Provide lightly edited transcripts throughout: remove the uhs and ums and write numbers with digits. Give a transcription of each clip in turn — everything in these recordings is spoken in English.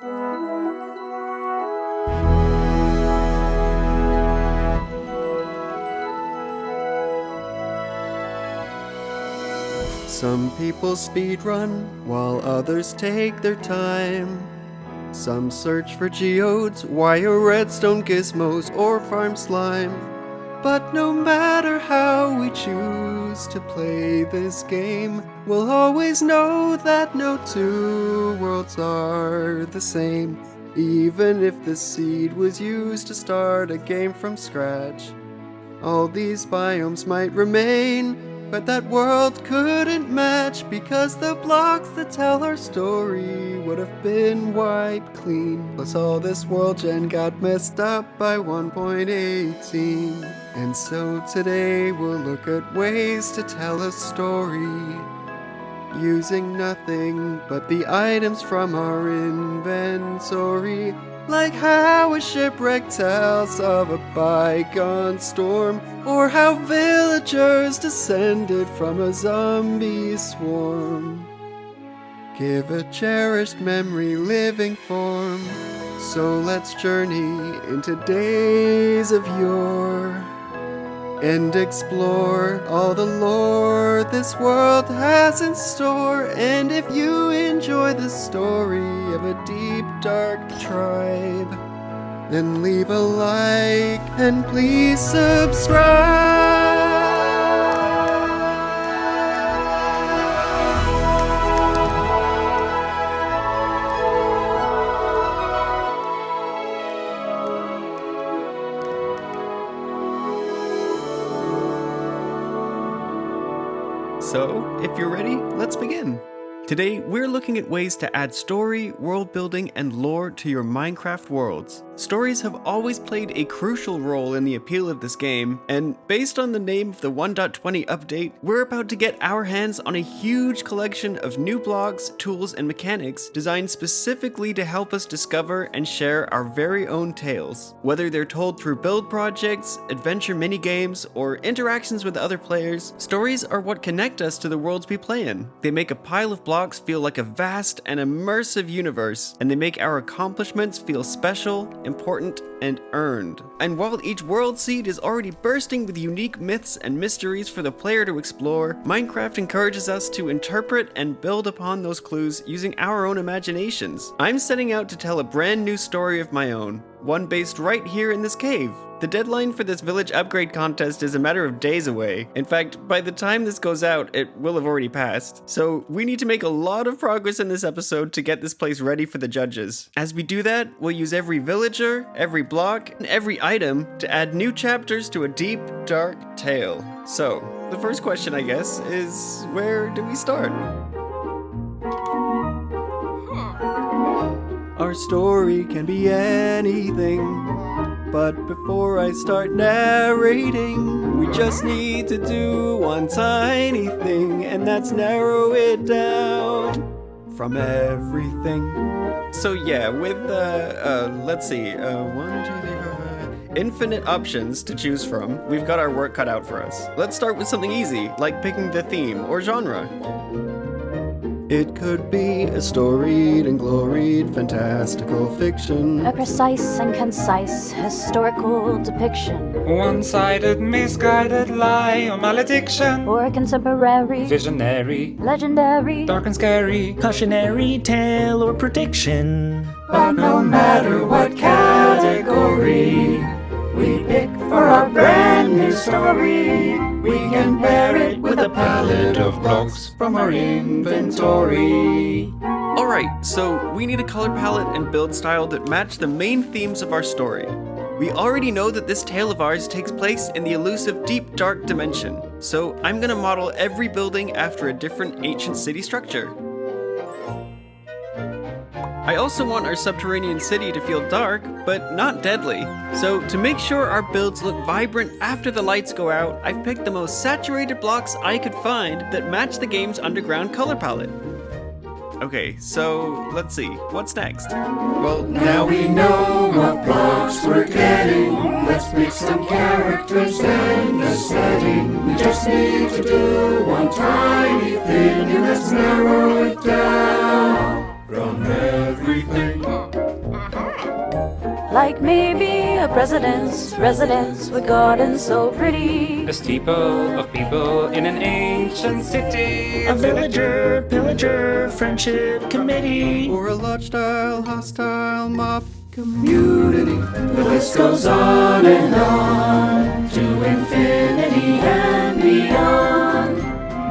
Some people speedrun, while others take their time. Some search for geodes, wire redstone gizmos, or farm slime. But no matter how we choose to play this game, we'll always know that no two worlds are the same. Even if the seed was used to start a game from scratch, all these biomes might remain, but that world couldn't match, because the blocks that tell our story would have been wiped clean. Plus all this world gen got messed up by 1.18. And so today we'll look at ways to tell a story using nothing but the items from our inventory. Like how a shipwreck tells of a bygone storm, or how villagers descended from a zombie swarm. Give a cherished memory living form. So let's journey into days of yore and explore all the lore this world has in store. And if you enjoy the story of a deep, dark tribe, then leave a like and please subscribe. So, if you're ready, let's begin. Today, we're looking at ways to add story, world building, and lore to your Minecraft worlds. Stories have always played a crucial role in the appeal of this game, and based on the name of the 1.20 update, we're about to get our hands on a huge collection of new blocks, tools, and mechanics designed specifically to help us discover and share our very own tales. Whether they're told through build projects, adventure minigames, or interactions with other players, stories are what connect us to the worlds we play in. They make a pile of blocks feel like a vast and immersive universe, and they make our accomplishments feel special, important, and earned. And while each world seed is already bursting with unique myths and mysteries for the player to explore, Minecraft encourages us to interpret and build upon those clues using our own imaginations. I'm setting out to tell a brand new story of my own, one based right here in this cave. The deadline for this village upgrade contest is a matter of days away. In fact, by the time this goes out, it will have already passed. So we need to make a lot of progress in this episode to get this place ready for the judges. As we do that, we'll use every villager, every block, and every item to add new chapters to a deep, dark tale. So, the first question, I guess, is where do we start? Our story can be anything, but before I start narrating, we just need to do one tiny thing, and that's narrow it down from everything. So yeah, with, let's see, 1, 2, 3, 4, 5, infinite options to choose from, we've got our work cut out for us. Let's start with something easy, like picking the theme or genre. It could be a storied and gloried fantastical fiction, a precise and concise historical depiction, one-sided, misguided lie or malediction, or contemporary, visionary, legendary, dark and scary, cautionary tale or prediction. But no matter what category we pick for our brand new story, we can pair it with a palette of blocks from our inventory. Alright, so we need a color palette and build style that match the main themes of our story. We already know that this tale of ours takes place in the elusive deep dark dimension, so I'm gonna model every building after a different ancient city structure. I also want our subterranean city to feel dark, but not deadly. So to make sure our builds look vibrant after the lights go out, I've picked the most saturated blocks I could find that match the game's underground color palette. Okay, so let's see, what's next? Well, now we know what blocks we're getting. Let's pick some characters and a setting. We just need to do one tiny thing, and let's narrow it down from everything. Like maybe a president's residence with gardens so pretty. A steeple of people in an ancient city. A villager, pillager, friendship committee. Or a large-style, hostile mob community. The list goes on and on to infinity and beyond.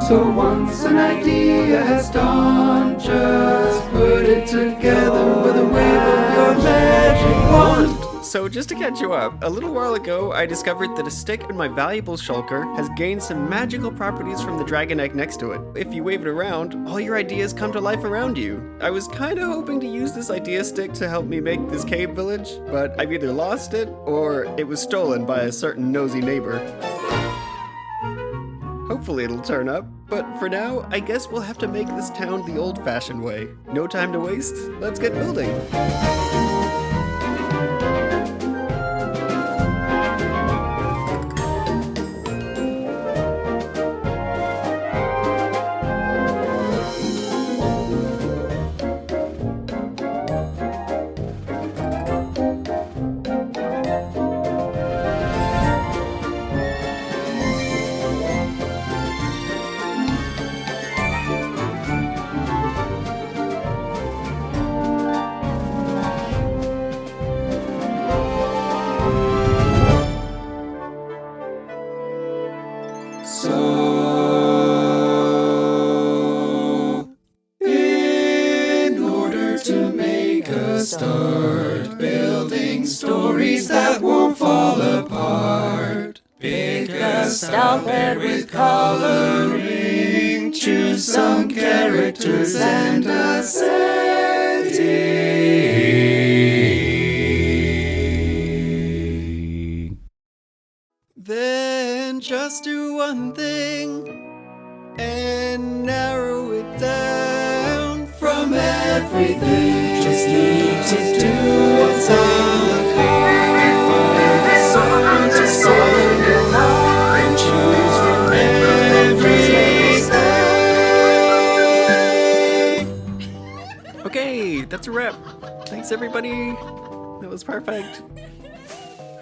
So once an idea has dawned, just put it together with a wave of your magic wand. So just to catch you up, a little while ago I discovered that a stick in my valuable shulker has gained some magical properties from the dragon egg next to it. If you wave it around, all your ideas come to life around you. I was kinda hoping to use this idea stick to help me make this cave village, but I've either lost it or it was stolen by a certain nosy neighbor. Hopefully it'll turn up, but for now, I guess we'll have to make this town the old-fashioned way. No time to waste, let's get building. Start building stories that won't fall apart. Pick a style bed with coloring. Choose some characters and a setting. Then just do one thing and narrow it down From everything, just need to do what's on the card. Find a song to song and choose from everything. Okay, that's a wrap. Thanks everybody. That was perfect.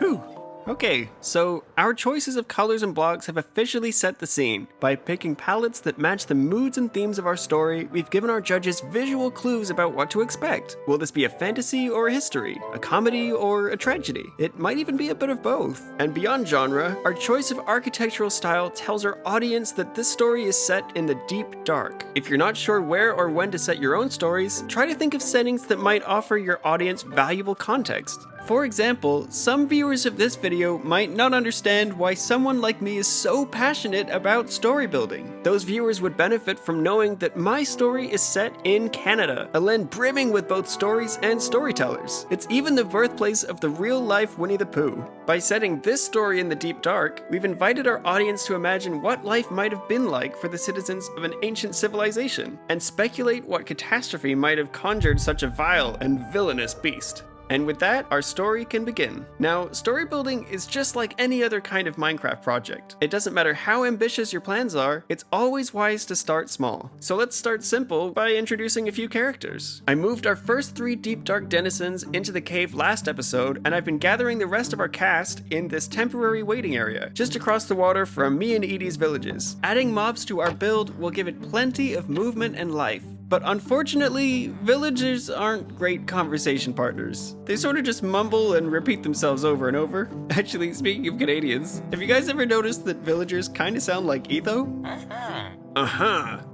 Whew. Okay, so our choices of colors and blocks have officially set the scene. By picking palettes that match the moods and themes of our story, we've given our judges visual clues about what to expect. Will this be a fantasy or a history? A comedy or a tragedy? It might even be a bit of both. And beyond genre, our choice of architectural style tells our audience that this story is set in the deep dark. If you're not sure where or when to set your own stories, try to think of settings that might offer your audience valuable context. For example, some viewers of this video might not understand why someone like me is so passionate about story building. Those viewers would benefit from knowing that my story is set in Canada, a land brimming with both stories and storytellers. It's even the birthplace of the real-life Winnie the Pooh. By setting this story in the deep dark, we've invited our audience to imagine what life might have been like for the citizens of an ancient civilization, and speculate what catastrophe might have conjured such a vile and villainous beast. And with that, our story can begin. Now, story building is just like any other kind of Minecraft project. It doesn't matter how ambitious your plans are, it's always wise to start small. So let's start simple by introducing a few characters. I moved our first 3 deep dark denizens into the cave last episode, and I've been gathering the rest of our cast in this temporary waiting area, just across the water from me and Edie's villages. Adding mobs to our build will give it plenty of movement and life. But unfortunately, villagers aren't great conversation partners. They sort of just mumble and repeat themselves over and over. Actually, speaking of Canadians, have you guys ever noticed that villagers kind of sound like Etho?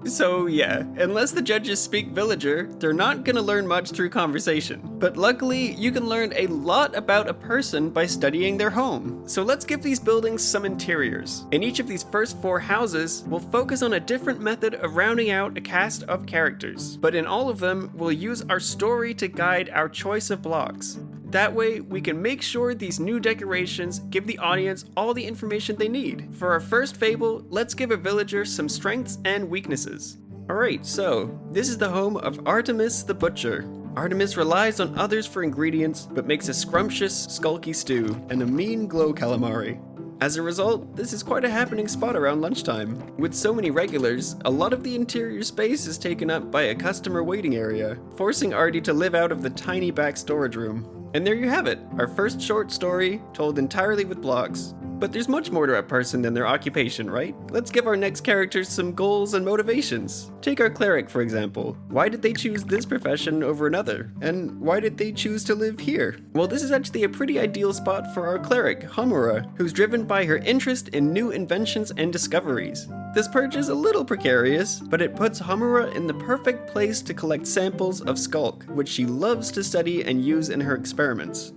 So yeah, unless the judges speak villager, they're not gonna learn much through conversation. But luckily, you can learn a lot about a person by studying their home. So let's give these buildings some interiors. In each of these first 4 houses, we'll focus on a different method of rounding out a cast of characters. But in all of them, we'll use our story to guide our choice of blocks. That way, we can make sure these new decorations give the audience all the information they need. For our first fable, let's give a villager some strengths and weaknesses. Alright, so, this is the home of Artemis the Butcher. Artemis relies on others for ingredients, but makes a scrumptious, skulky stew and a mean glow calamari. As a result, this is quite a happening spot around lunchtime. With so many regulars, a lot of the interior space is taken up by a customer waiting area, forcing Artie to live out of the tiny back storage room. And there you have it, our first short story told entirely with blocks. But there's much more to a person than their occupation, right? Let's give our next characters some goals and motivations. Take our cleric, for example. Why did they choose this profession over another? And why did they choose to live here? Well, this is actually a pretty ideal spot for our cleric, Hamura, who's driven by her interest in new inventions and discoveries. This perch is a little precarious, but it puts Hamura in the perfect place to collect samples of skulk, which she loves to study and use in her experiments.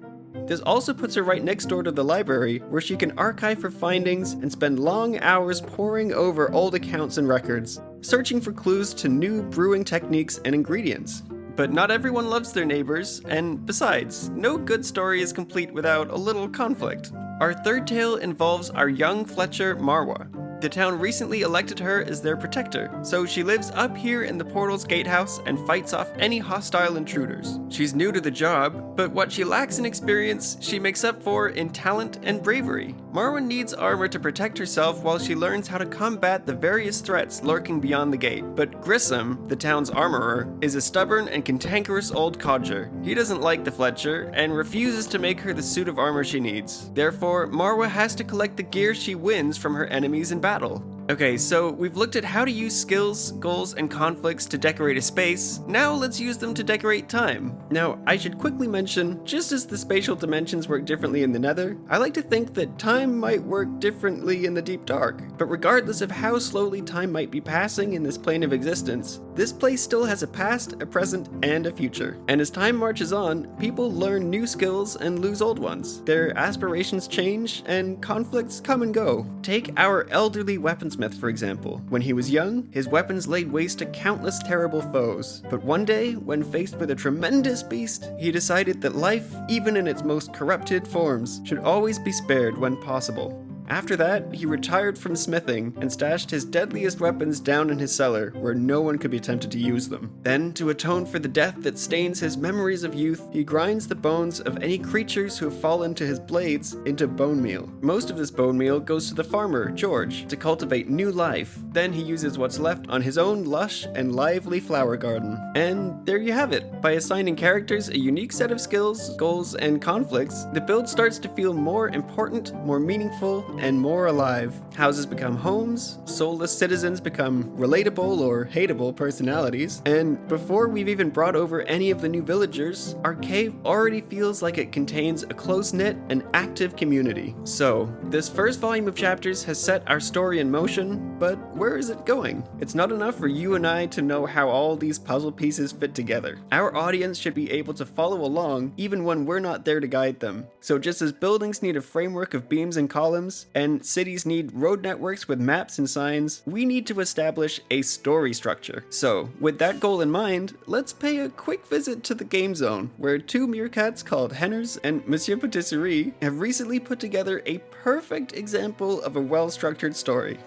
This also puts her right next door to the library, where she can archive her findings and spend long hours poring over old accounts and records, searching for clues to new brewing techniques and ingredients. But not everyone loves their neighbors, and besides, no good story is complete without a little conflict. Our third tale involves our young Fletcher, Marwa. The town recently elected her as their protector, so she lives up here in the portal's gatehouse and fights off any hostile intruders. She's new to the job, but what she lacks in experience, she makes up for in talent and bravery. Marwa needs armor to protect herself while she learns how to combat the various threats lurking beyond the gate. But Grissom, the town's armorer, is a stubborn and cantankerous old codger. He doesn't like the Fletcher and refuses to make her the suit of armor she needs. Therefore, Marwa has to collect the gear she wins from her enemies in battle. Okay, so we've looked at how to use skills, goals, and conflicts to decorate a space. Now let's use them to decorate time. Now, I should quickly mention, just as the spatial dimensions work differently in the Nether, I like to think that time might work differently in the Deep Dark. But regardless of how slowly time might be passing in this plane of existence, this place still has a past, a present, and a future. And as time marches on, people learn new skills and lose old ones. Their aspirations change, and conflicts come and go. Take our elderly weaponsmith, for example. When he was young, his weapons laid waste to countless terrible foes. But one day, when faced with a tremendous beast, he decided that life, even in its most corrupted forms, should always be spared when possible. After that, he retired from smithing and stashed his deadliest weapons down in his cellar, where no one could be tempted to use them. Then, to atone for the death that stains his memories of youth, he grinds the bones of any creatures who have fallen to his blades into bone meal. Most of this bone meal goes to the farmer, George, to cultivate new life. Then he uses what's left on his own lush and lively flower garden. And there you have it. By assigning characters a unique set of skills, goals, and conflicts, the build starts to feel more important, more meaningful, and more alive. Houses become homes, soulless citizens become relatable or hateable personalities, and before we've even brought over any of the new villagers, our cave already feels like it contains a close-knit and active community. So, this first volume of chapters has set our story in motion, but where is it going? It's not enough for you and I to know how all these puzzle pieces fit together. Our audience should be able to follow along even when we're not there to guide them. So just as buildings need a framework of beams and columns, and cities need road networks with maps and signs, we need to establish a story structure. So, with that goal in mind, let's pay a quick visit to the game zone, where two meerkats called Henners and Monsieur Patisserie have recently put together a perfect example of a well-structured story.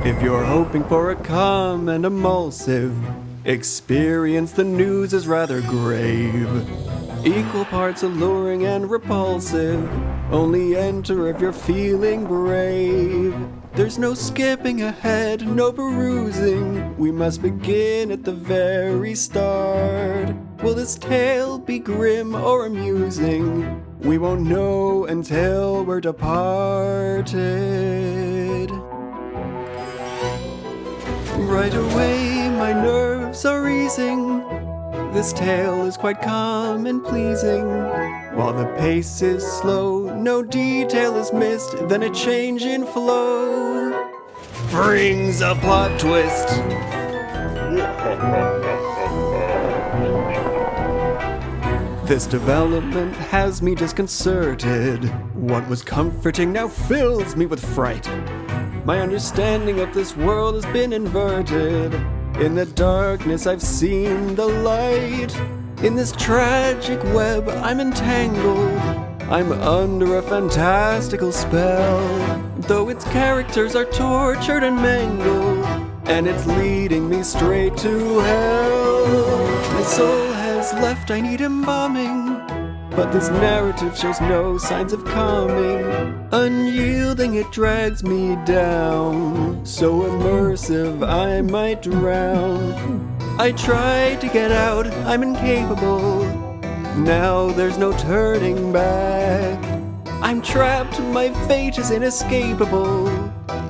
If you're hoping for a calm and emulsive experience, the news is rather grave. Equal parts alluring and repulsive. Only enter if you're feeling brave. There's no skipping ahead, no perusing. We must begin at the very start. Will this tale be grim or amusing? We won't know until we're departed. Right away, my nerves are easing. This tale is quite calm and pleasing. While the pace is slow, no detail is missed. Then a change in flow brings a plot twist. This development has me disconcerted. What was comforting now fills me with fright. My understanding of this world has been inverted. In the darkness I've seen the light. In this tragic web I'm entangled. I'm under a fantastical spell. Though its characters are tortured and mangled, and it's leading me straight to hell. My soul has left, I need embalming. But this narrative shows no signs of calming. Unyielding, it drags me down. so immersive I might drown. I tried to get out, I'm incapable. Now there's no turning back. I'm trapped, my fate is inescapable.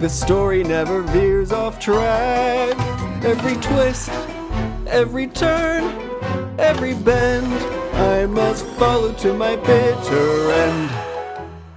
The story never veers off track. Every twist, every turn, every bend, I must follow to my bitter end.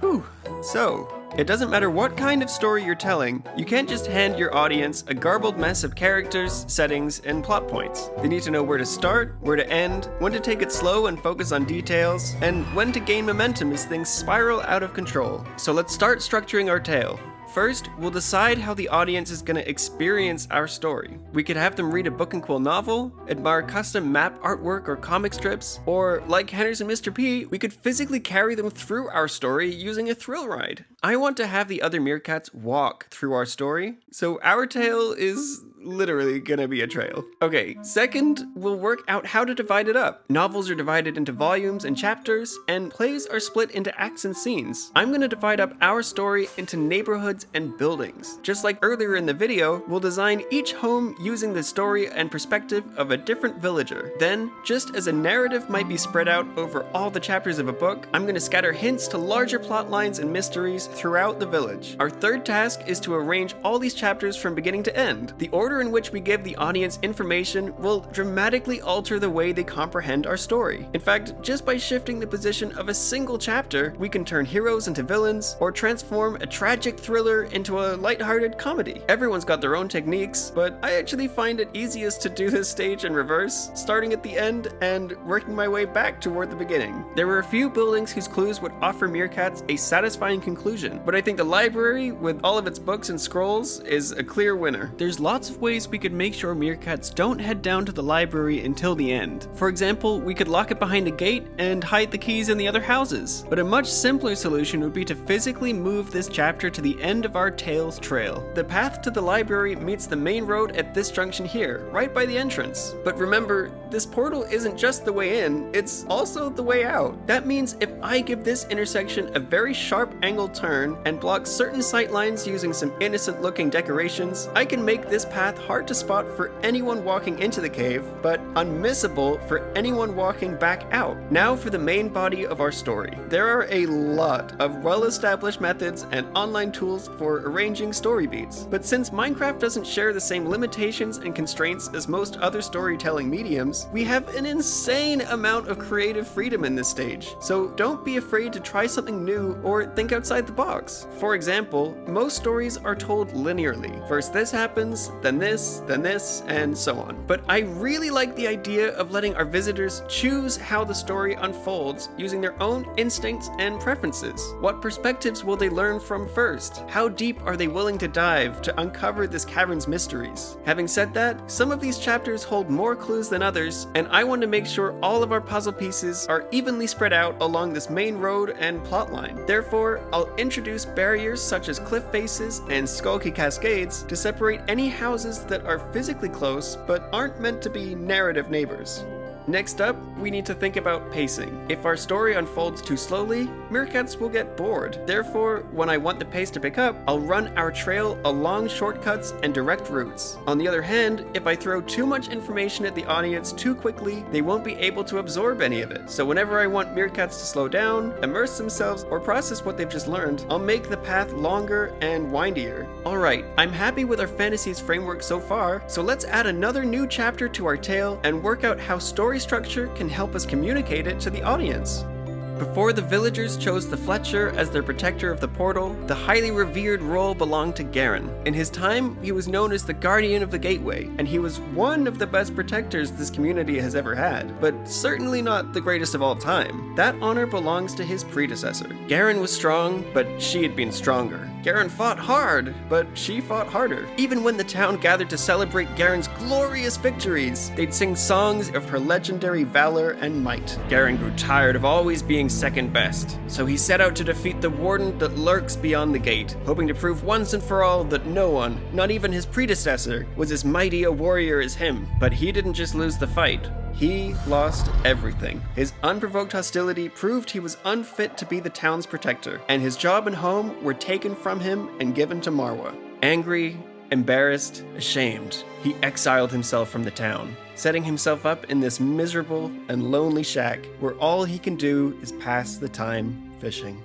Whew. So, it doesn't matter what kind of story you're telling, you can't just hand your audience a garbled mess of characters, settings, and plot points. They need to know where to start, where to end, when to take it slow and focus on details, and when to gain momentum as things spiral out of control. So let's start structuring our tale. First, we'll decide how the audience is going to experience our story. We could have them read a book and quill novel, admire custom map artwork or comic strips, or like Henderson and Mr. P, we could physically carry them through our story using a thrill ride. I want to have the other Meerkats walk through our story, so our tale is literally gonna be a trail. Okay, second, we'll work out how to divide it up. Novels are divided into volumes and chapters, and plays are split into acts and scenes. I'm gonna divide up our story into neighborhoods and buildings. Just like earlier in the video, we'll design each home using the story and perspective of a different villager. Then, just as a narrative might be spread out over all the chapters of a book, I'm gonna scatter hints to larger plot lines and mysteries throughout the village. Our third task is to arrange all these chapters from beginning to end. The order in which we give the audience information will dramatically alter the way they comprehend our story. In fact, just by shifting the position of a single chapter, we can turn heroes into villains, or transform a tragic thriller into a lighthearted comedy. Everyone's got their own techniques, but I actually find it easiest to do this stage in reverse, starting at the end and working my way back toward the beginning. There were a few buildings whose clues would offer Meerkats a satisfying conclusion, but I think the library, with all of its books and scrolls, is a clear winner. There's lots of ways we could make sure Meerkats don't head down to the library until the end. For example, we could lock it behind a gate and hide the keys in the other houses. But a much simpler solution would be to physically move this chapter to the end of our tale's trail. The path to the library meets the main road at this junction here, right by the entrance. But remember, this portal isn't just the way in, it's also the way out. That means if I give this intersection a very sharp angled turn and block certain sightlines using some innocent looking decorations, I can make this path hard to spot for anyone walking into the cave, but unmissable for anyone walking back out. Now for the main body of our story. There are a lot of well-established methods and online tools for arranging story beats, but since Minecraft doesn't share the same limitations and constraints as most other storytelling mediums, we have an insane amount of creative freedom in this stage, so don't be afraid to try something new or think outside the box. For example, most stories are told linearly. First this happens, then this, and so on. But I really like the idea of letting our visitors choose how the story unfolds using their own instincts and preferences. What perspectives will they learn from first? How deep are they willing to dive to uncover this cavern's mysteries? Having said that, some of these chapters hold more clues than others, and I want to make sure all of our puzzle pieces are evenly spread out along this main road and plotline. Therefore, I'll introduce barriers such as cliff faces and skulky cascades to separate any houses that are physically close but aren't meant to be narrative neighbors. Next up, we need to think about pacing. If our story unfolds too slowly, Meerkats will get bored. Therefore, when I want the pace to pick up, I'll run our trail along shortcuts and direct routes. On the other hand, if I throw too much information at the audience too quickly, they won't be able to absorb any of it. So whenever I want Meerkats to slow down, immerse themselves, or process what they've just learned, I'll make the path longer and windier. Alright, I'm happy with our fantasies framework so far, so let's add another new chapter to our tale and work out how story structure can help us communicate it to the audience. Before the villagers chose the Fletcher as their protector of the portal, the highly revered role belonged to Garan. In his time, he was known as the Guardian of the Gateway, and he was one of the best protectors this community has ever had, but certainly not the greatest of all time. That honor belongs to his predecessor. Garan was strong, but she had been stronger. Garan fought hard, but she fought harder. Even when the town gathered to celebrate Garan's glorious victories, they'd sing songs of her legendary valor and might. Garan grew tired of always being second best, so he set out to defeat the warden that lurks beyond the gate, hoping to prove once and for all that no one, not even his predecessor, was as mighty a warrior as him. But he didn't just lose the fight. He lost everything. His unprovoked hostility proved he was unfit to be the town's protector, and his job and home were taken from him and given to Marwa. Angry, Embarrassed, ashamed, he exiled himself from the town, setting himself up in this miserable and lonely shack where all he can do is pass the time fishing.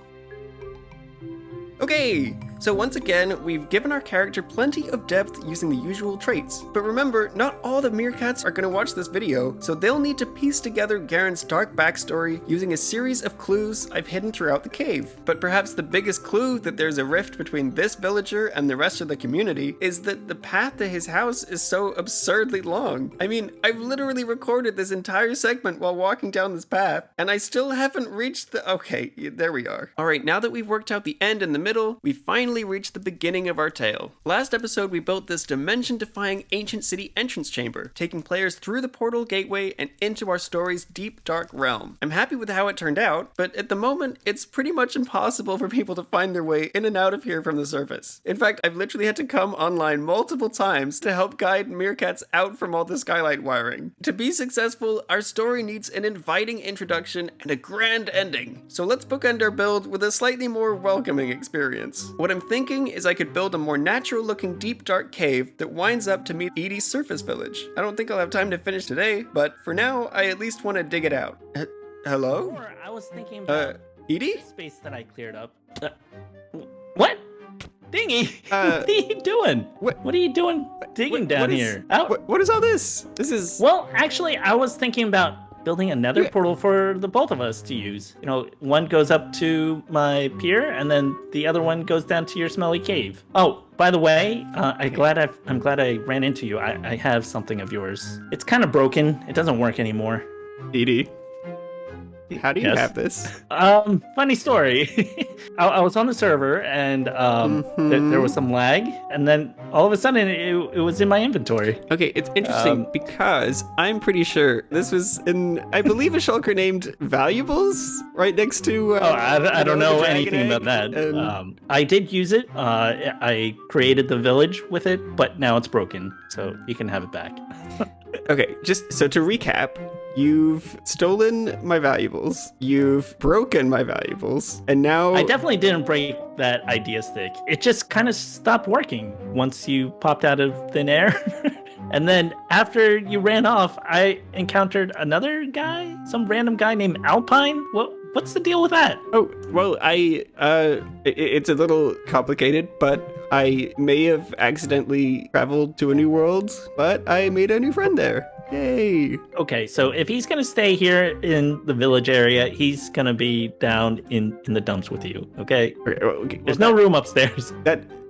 Okay, so once again, we've given our character plenty of depth using the usual traits. But remember, not all the Meerkats are going to watch this video, so they'll need to piece together Garen's dark backstory using a series of clues I've hidden throughout the cave. But perhaps the biggest clue that there's a rift between this villager and the rest of the community is that the path to his house is so absurdly long. I mean, I've literally recorded this entire segment while walking down this path, and I still haven't reached the... Okay, there we are. Alright, now that we've worked out the end and the middle, we finally reached the beginning of our tale. Last episode, we built this dimension-defying ancient city entrance chamber, taking players through the portal gateway and into our story's deep, dark realm. I'm happy with how it turned out, but at the moment, it's pretty much impossible for people to find their way in and out of here from the surface. In fact, I've literally had to come online multiple times to help guide Meerkats out from all the skylight wiring. To be successful, our story needs an inviting introduction and a grand ending. So let's bookend our build with a slightly more welcoming experience. What I'm thinking is I could build a more natural looking deep dark cave that winds up to meet Edie's surface village. I don't think I'll have time to finish today, but for now I at least want to dig it out. Hello? Or I was thinking about Edie? space that I cleared up. What? Dingy! What are you doing? What are you doing digging down here? What is all this? This is... Well, actually, I was thinking about building another portal for the both of us to use. You know, one goes up to my pier, and then the other one goes down to your smelly cave. Oh, by the way, I'm glad I ran into you. I have something of yours. It's kind of broken. It doesn't work anymore. Edie, how do you have this? Funny story. I was on the server, and there was some lag, and then all of a sudden it was in my inventory. Okay, it's interesting because I'm pretty sure this was in, I believe, a shulker named Valuables, right next to... I don't know anything egg, about that. and- I did use it. I created the village with it, but now it's broken, so you can have it back. Okay, just so to recap, you've stolen my valuables, you've broken my valuables, and now... I definitely didn't break that idea stick. It just kind of stopped working once you popped out of thin air. And then after you ran off, I encountered another guy, some random guy named Alpine. What's the deal with that? Oh, well, it's a little complicated, but I may have accidentally traveled to a new world, but I made a new friend there. Yay! Okay, so if he's gonna stay here in the village area, he's gonna be down in the dumps with you, okay? Okay, There's no room upstairs.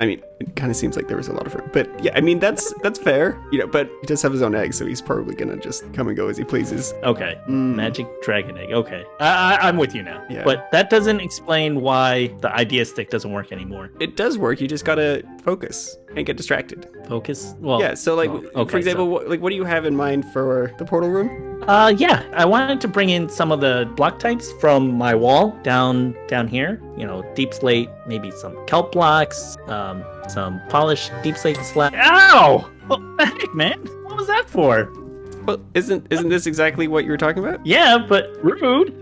I mean, it kind of seems like there was a lot of room, but yeah, I mean, that's fair, you know, but he does have his own egg, so he's probably gonna just come and go as he pleases. Okay, magic dragon egg, okay. I'm with you now. Yeah. But that doesn't explain why the idea stick doesn't work anymore. It does work, you just gotta focus and get distracted. Focus? Well, Yeah, so like, okay, for example, what do you have in mind for the portal room? Yeah, I wanted to bring in some of the block types from my wall down here. You know, deep slate, maybe some kelp blocks, some polished deep slate slab. Ow! What the heck, man? What was that for? Well, isn't this exactly what you were talking about? Yeah, but rude.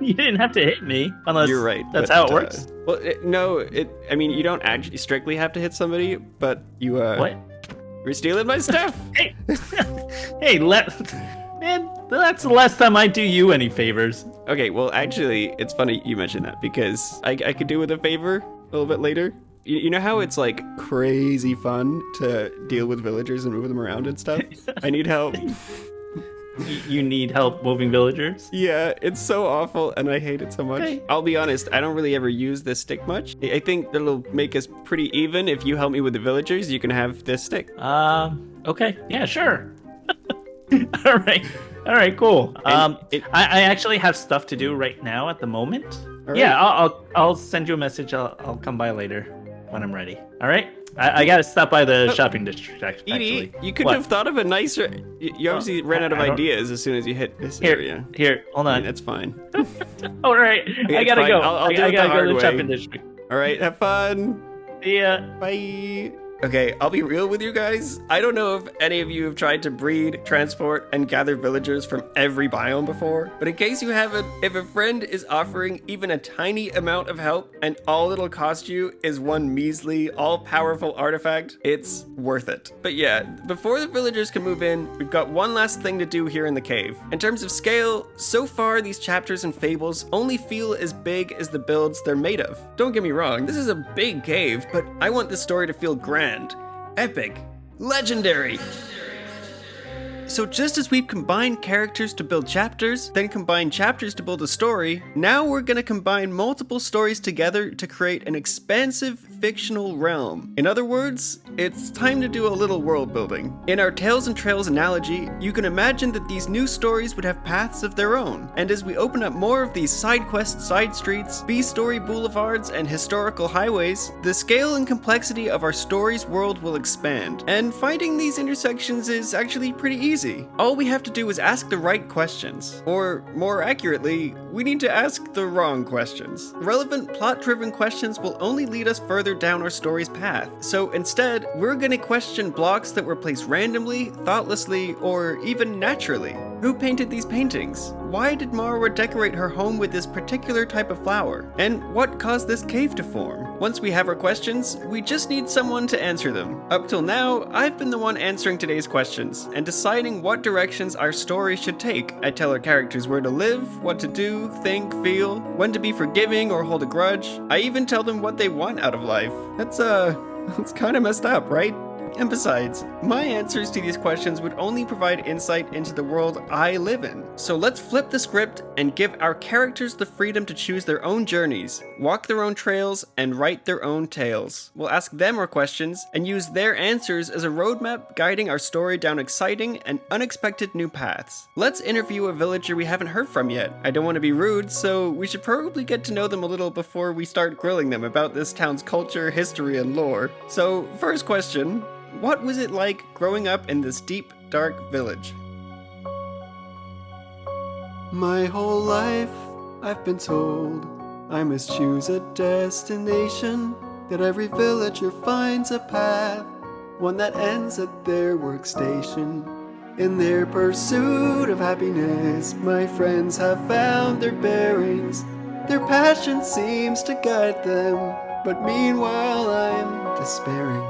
You didn't have to hit me, unless You're right. that's but, how it works. Well, I mean, you don't actually strictly have to hit somebody, but you, What? You're stealing my stuff! Hey, hey, man, that's the last time I do you any favors. Okay, well, actually, it's funny you mentioned that, because I could do with a favor a little bit later. You know how it's, like, crazy fun to deal with villagers and move them around and stuff? I need help. You need help moving villagers? Yeah, it's so awful, and I hate it so much. Okay. I'll be honest, I don't really ever use this stick much. I think that'll make us pretty even. If you help me with the villagers, you can have this stick. Okay, yeah, sure. All right, cool. I actually have stuff to do right now at the moment. All right. Yeah, I'll send you a message. I'll come by later when I'm ready. All right. I gotta stop by the shopping district. Actually, Edie, you couldn't have thought of a nicer. You obviously ran out of ideas as soon as you hit this area. Here, hold I on. mean, that's fine. All right, Okay, I gotta fine. go. I'll do I it the gotta go hard to the way. shopping district. All right, have fun. See ya. Bye. Okay, I'll be real with you guys. I don't know if any of you have tried to breed, transport, and gather villagers from every biome before, but in case you haven't, if a friend is offering even a tiny amount of help and all it'll cost you is one measly, all-powerful artifact, it's worth it. But yeah, before the villagers can move in, we've got one last thing to do here in the cave. In terms of scale, so far these chapters and fables only feel as big as the builds they're made of. Don't get me wrong, this is a big cave, but I want this story to feel grand, epic, legendary. So just as we've combined characters to build chapters, then combined chapters to build a story, now we're gonna combine multiple stories together to create an expansive fictional realm. In other words, it's time to do a little world building. In our Tales and Trails analogy, you can imagine that these new stories would have paths of their own, and as we open up more of these side quest side streets, B-story boulevards, and historical highways, the scale and complexity of our story's world will expand, and finding these intersections is actually pretty easy. All we have to do is ask the right questions. Or, more accurately, we need to ask the wrong questions. Relevant, plot-driven questions will only lead us further down our story's path. So instead, we're gonna question blocks that were placed randomly, thoughtlessly, or even naturally. Who painted these paintings? Why did Marwa decorate her home with this particular type of flower? And what caused this cave to form? Once we have our questions, we just need someone to answer them. Up till now, I've been the one answering today's questions, and deciding what directions our story should take. I tell our characters where to live, what to do, think, feel, when to be forgiving or hold a grudge. I even tell them what they want out of life. That's kind of messed up, right? And besides, my answers to these questions would only provide insight into the world I live in. So let's flip the script and give our characters the freedom to choose their own journeys, walk their own trails, and write their own tales. We'll ask them our questions and use their answers as a roadmap guiding our story down exciting and unexpected new paths. Let's interview a villager we haven't heard from yet. I don't want to be rude, so we should probably get to know them a little before we start grilling them about this town's culture, history, and lore. So, first question. What was it like growing up in this deep, dark village? My whole life I've been told I must choose a destination, that every villager finds a path, one that ends at their workstation. In their pursuit of happiness, my friends have found their bearings. Their passion seems to guide them, but meanwhile I'm despairing.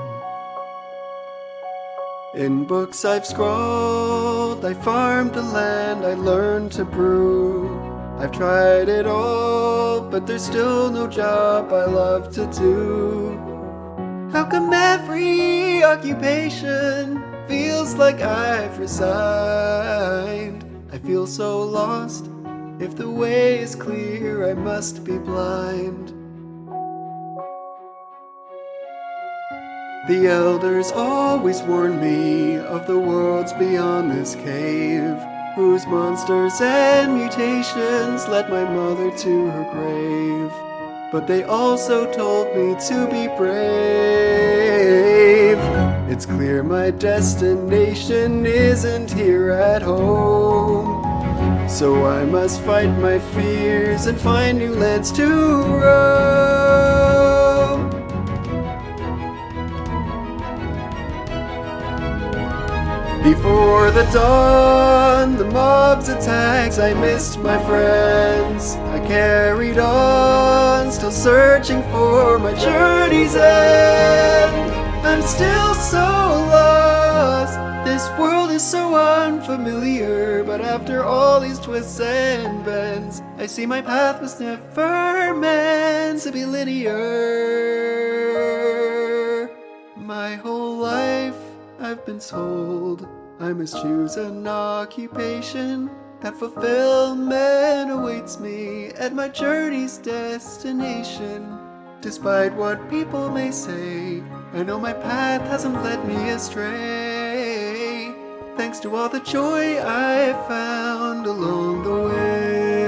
In books I've scrawled, I farmed the land, I learned to brew. I've tried it all, but there's still no job I love to do. How come every occupation feels like I've resigned? I feel so lost, if the way is clear I must be blind. The elders always warn me of the worlds beyond this cave, whose monsters and mutations led my mother to her grave. But they also told me to be brave. It's clear my destination isn't here at home, so I must fight my fears and find new lands to roam. Before the dawn, the mob's attacks, I missed my friends. I carried on, still searching for my journey's end. I'm still so lost, this world is so unfamiliar. But after all these twists and bends, I see my path was never meant to be linear. My whole life I've been told I must choose an occupation, that fulfillment awaits me at my journey's destination. Despite what people may say, I know my path hasn't led me astray, thanks to all the joy I've found along the way.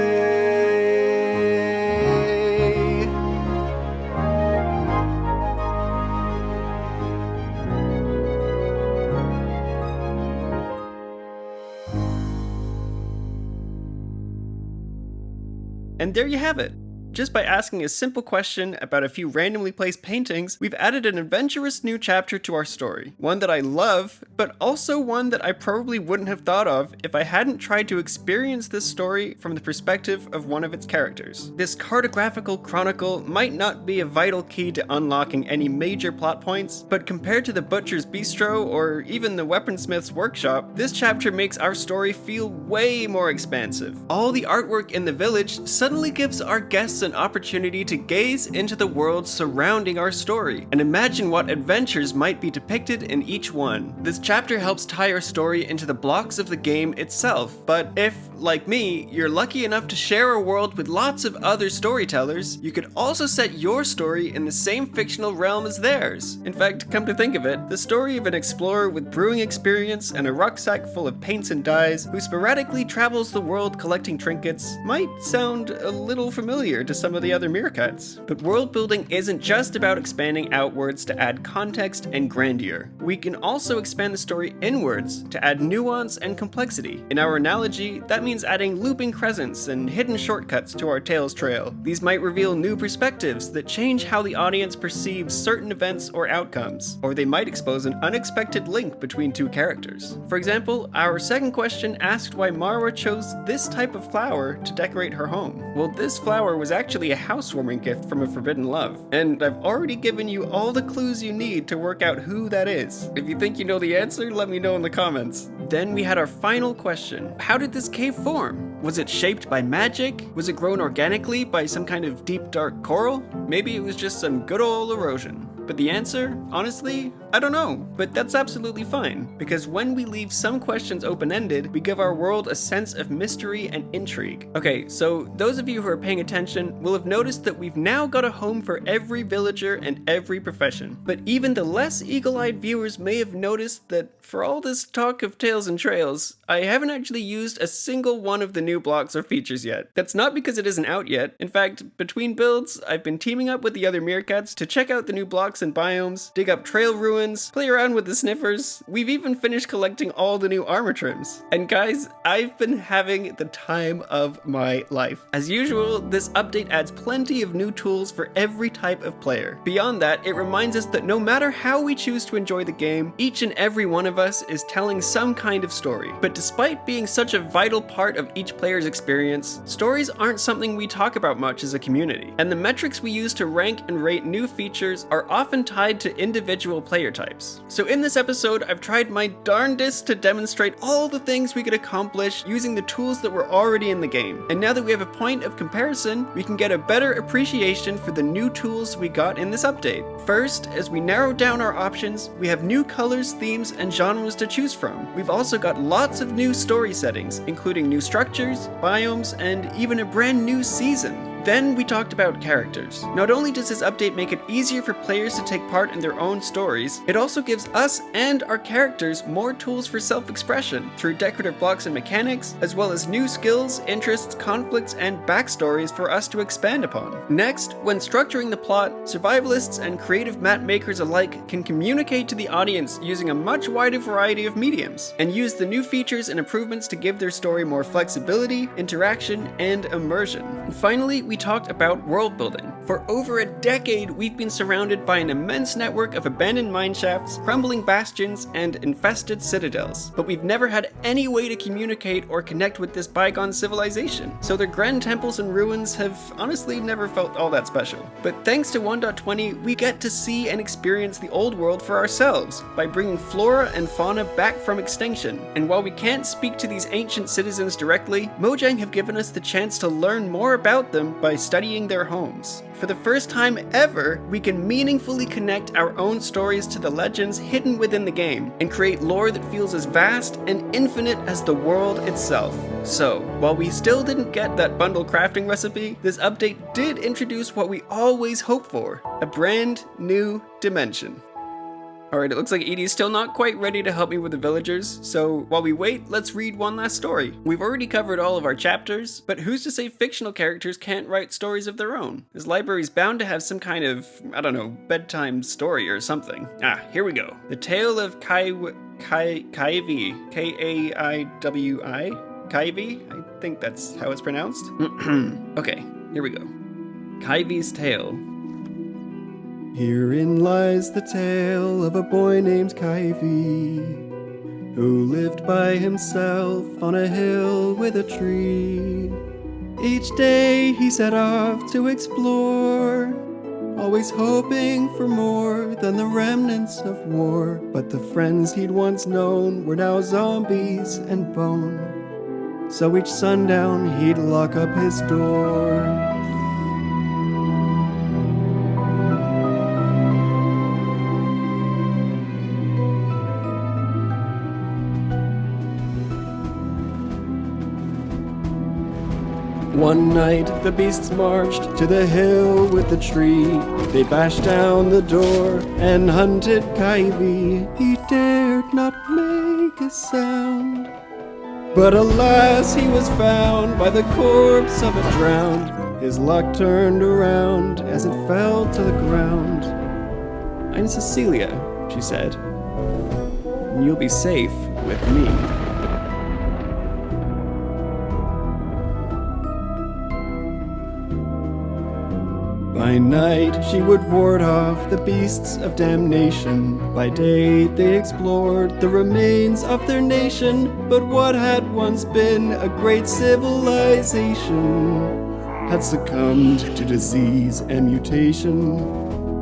And there you have it. Just by asking a simple question about a few randomly placed paintings, we've added an adventurous new chapter to our story. One that I love, but also one that I probably wouldn't have thought of if I hadn't tried to experience this story from the perspective of one of its characters. This cartographical chronicle might not be a vital key to unlocking any major plot points, but compared to the Butcher's Bistro or even the Weaponsmith's Workshop, this chapter makes our story feel way more expansive. All the artwork in the village suddenly gives our guests an opportunity to gaze into the world surrounding our story and imagine what adventures might be depicted in each one. This chapter helps tie our story into the blocks of the game itself, but if, like me, you're lucky enough to share a world with lots of other storytellers, you could also set your story in the same fictional realm as theirs. In fact, come to think of it, the story of an explorer with brewing experience and a rucksack full of paints and dyes who sporadically travels the world collecting trinkets might sound a little familiar to some of the other Meerkats. But world building isn't just about expanding outwards to add context and grandeur. We can also expand the story inwards to add nuance and complexity. In our analogy, that means adding looping crescents and hidden shortcuts to our tales trail. These might reveal new perspectives that change how the audience perceives certain events or outcomes, or they might expose an unexpected link between two characters. For example, our second question asked why Marwa chose this type of flower to decorate her home. Well, this flower was actually a housewarming gift from a forbidden love, and I've already given you all the clues you need to work out who that is. If you think you know the answer, let me know in the comments. Then we had our final question. How did this cave form? Was it shaped by magic? Was it grown organically by some kind of deep dark coral? Maybe it was just some good old erosion. But the answer, honestly, I don't know. But that's absolutely fine, because when we leave some questions open-ended, we give our world a sense of mystery and intrigue. Okay, so those of you who are paying attention will have noticed that we've now got a home for every villager and every profession. But even the less eagle-eyed viewers may have noticed that for all this talk of tales and trails, I haven't actually used a single one of the new blocks or features yet. That's not because it isn't out yet. In fact, between builds, I've been teaming up with the other Meerkats to check out the new blocks and biomes, dig up trail ruins, play around with the sniffers. We've even finished collecting all the new armor trims. And guys, I've been having the time of my life. As usual, this update adds plenty of new tools for every type of player. Beyond that, it reminds us that no matter how we choose to enjoy the game, each and every one of us is telling some kind of story. But despite being such a vital part of each player's experience, stories aren't something we talk about much as a community. And the metrics we use to rank and rate new features are often tied to individual player types. So in this episode, I've tried my darndest to demonstrate all the things we could accomplish using the tools that were already in the game. And now that we have a point of comparison, we can get a better appreciation for the new tools we got in this update. First, as we narrow down our options, we have new colors, themes, and genres to choose from. We've also got lots of new story settings, including new structures, biomes, and even a brand new season. Then we talked about characters. Not only does this update make it easier for players to take part in their own stories, it also gives us and our characters more tools for self-expression through decorative blocks and mechanics, as well as new skills, interests, conflicts, and backstories for us to expand upon. Next, when structuring the plot, survivalists and creative map makers alike can communicate to the audience using a much wider variety of mediums, and use the new features and improvements to give their story more flexibility, interaction, and immersion. And finally, we talked about world building. For over a decade, we've been surrounded by an immense network of abandoned mineshafts, crumbling bastions, and infested citadels. But we've never had any way to communicate or connect with this bygone civilization. So their grand temples and ruins have honestly never felt all that special. But thanks to 1.20, we get to see and experience the old world for ourselves by bringing flora and fauna back from extinction. And while we can't speak to these ancient citizens directly, Mojang have given us the chance to learn more about them by studying their homes. For the first time ever, we can meaningfully connect our own stories to the legends hidden within the game, and create lore that feels as vast and infinite as the world itself. So, while we still didn't get that bundle crafting recipe, this update did introduce what we always hope for, a brand new dimension. Alright, it looks like Edie's still not quite ready to help me with the villagers, so while we wait, let's read one last story. We've already covered all of our chapters, but who's to say fictional characters can't write stories of their own? This library's bound to have some kind of, I don't know, bedtime story or something. Here we go. The Tale of Kaiwi, K-A-I-W-I? Kaiwi? I think that's how it's pronounced. Okay, here we go. Kaiwi's Tale. Herein lies the tale of a boy named Kaiwi, who lived by himself on a hill with a tree. Each day he set off to explore, always hoping for more than the remnants of war. But the friends he'd once known were now zombies and bone. So each sundown he'd lock up his door. One night the beasts marched to the hill with the tree. They bashed down the door and hunted Kaiwi. He dared not make a sound, but alas, he was found by the corpse of a drowned. His luck turned around as it fell to the ground. "I'm Cecilia," she said, "and you'll be safe with me." By night she would ward off the beasts of damnation. By day they explored the remains of their nation. But what had once been a great civilization had succumbed to disease and mutation.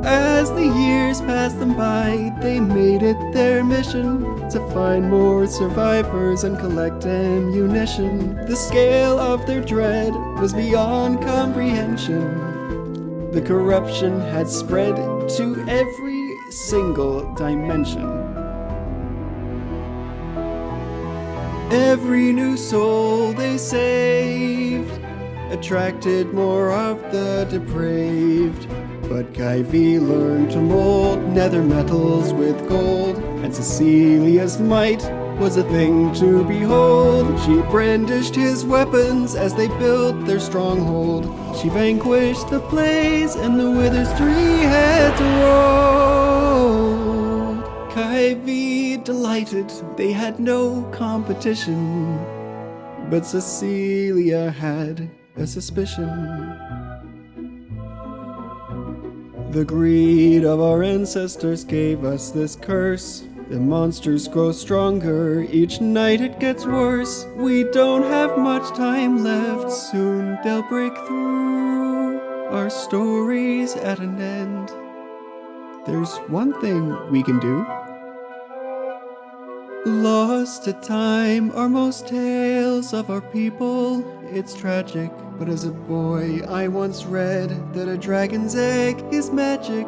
As the years passed them by, they made it their mission to find more survivors and collect ammunition. The scale of their dread was beyond comprehension. The corruption had spread to every single dimension. Every new soul they saved attracted more of the depraved. But Kaiwi learned to mold nether metals with gold, and Cecilia's might was a thing to behold. She brandished his weapons as they built their stronghold. She vanquished the blaze and the wither's 3 heads rolled. Kaiwi delighted, they had no competition, but Cecilia had a suspicion. The greed of our ancestors gave us this curse. The monsters grow stronger, each night it gets worse. We don't have much time left, soon they'll break through. Our story's at an end. There's one thing we can do. Lost to time are most tales of our people. It's tragic, but as a boy I once read that a dragon's egg is magic.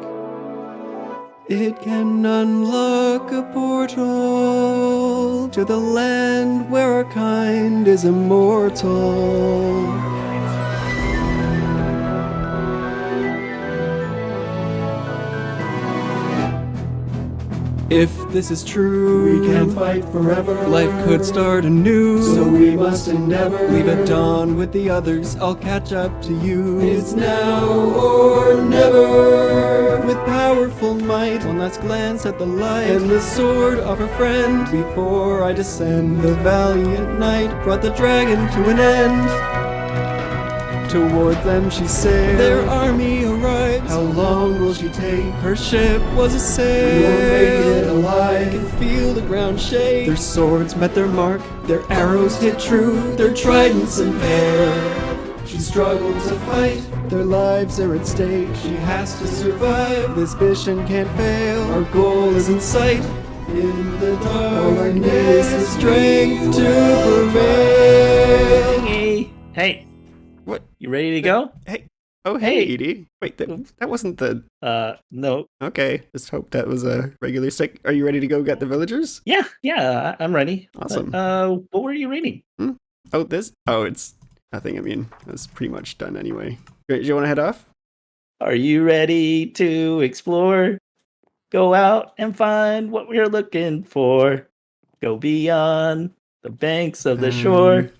It can unlock a portal to the land where our kind is immortal. If this is true, we can fight forever. Life could start anew, so we must endeavor. Leave at dawn with the others, I'll catch up to you. It's now or never. With powerful might, one last glance at the light and the sword of her friend. Before I descend, the valiant knight brought the dragon to an end. Toward them she sailed, their army arrives. How long will she take? Her ship was a sail. We will make it alive. I can feel the ground shake. Their swords met their mark, their arrows hit true, their tridents impair. She struggled to fight, their lives are at stake. She has to survive, this mission can't fail. Our goal is in sight, in the dark. All I need is the strength to prevail. Hey. What? You ready to go? Hey. Oh, hey, Edie. Wait, that wasn't the... No. Okay, just hope that was a regular stick. Are you ready to go get the villagers? Yeah, I'm ready. Awesome. What were you reading? Oh, this? Oh, it's nothing. I mean, it's pretty much done anyway. Do you want to head off? Are you ready to explore? Go out and find what we're looking for. Go beyond the banks of the shore.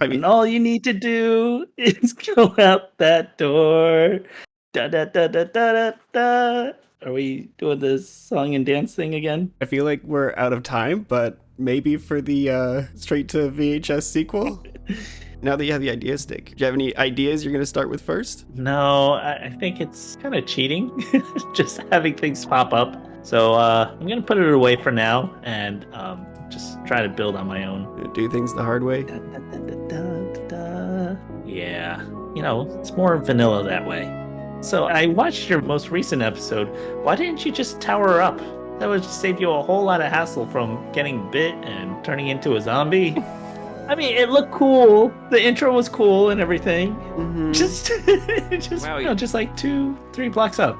I mean, and all you need to do is go out that door. Da da da da da da da. Are we doing this song and dance thing again? I feel like we're out of time, but maybe for the straight to VHS sequel. now that you have the idea stick, do you have any ideas you're going to start with first? No, I think it's kind of cheating, just having things pop up. So I'm gonna put it away for now and just try to build on my own. Do things the hard way? Yeah, it's more vanilla that way. So I watched your most recent episode. Why didn't you just tower her up? That would save you a whole lot of hassle from getting bit and turning into a zombie. I mean, it looked cool. The intro was cool and everything. Mm-hmm. Just Wow. just like 2-3 blocks up.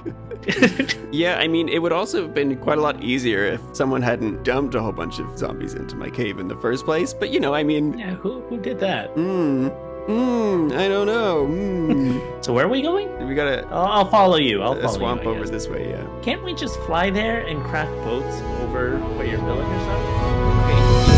Yeah, I mean, it would also have been quite a lot easier if someone hadn't dumped a whole bunch of zombies into my cave in the first place. But, I mean... Yeah, who did that? I don't know. So where are we going? We gotta... I'll follow you. I'll follow swamp you, I over guess. this way, yeah. Can't we just fly there and craft boats over where you're building yourself? Okay.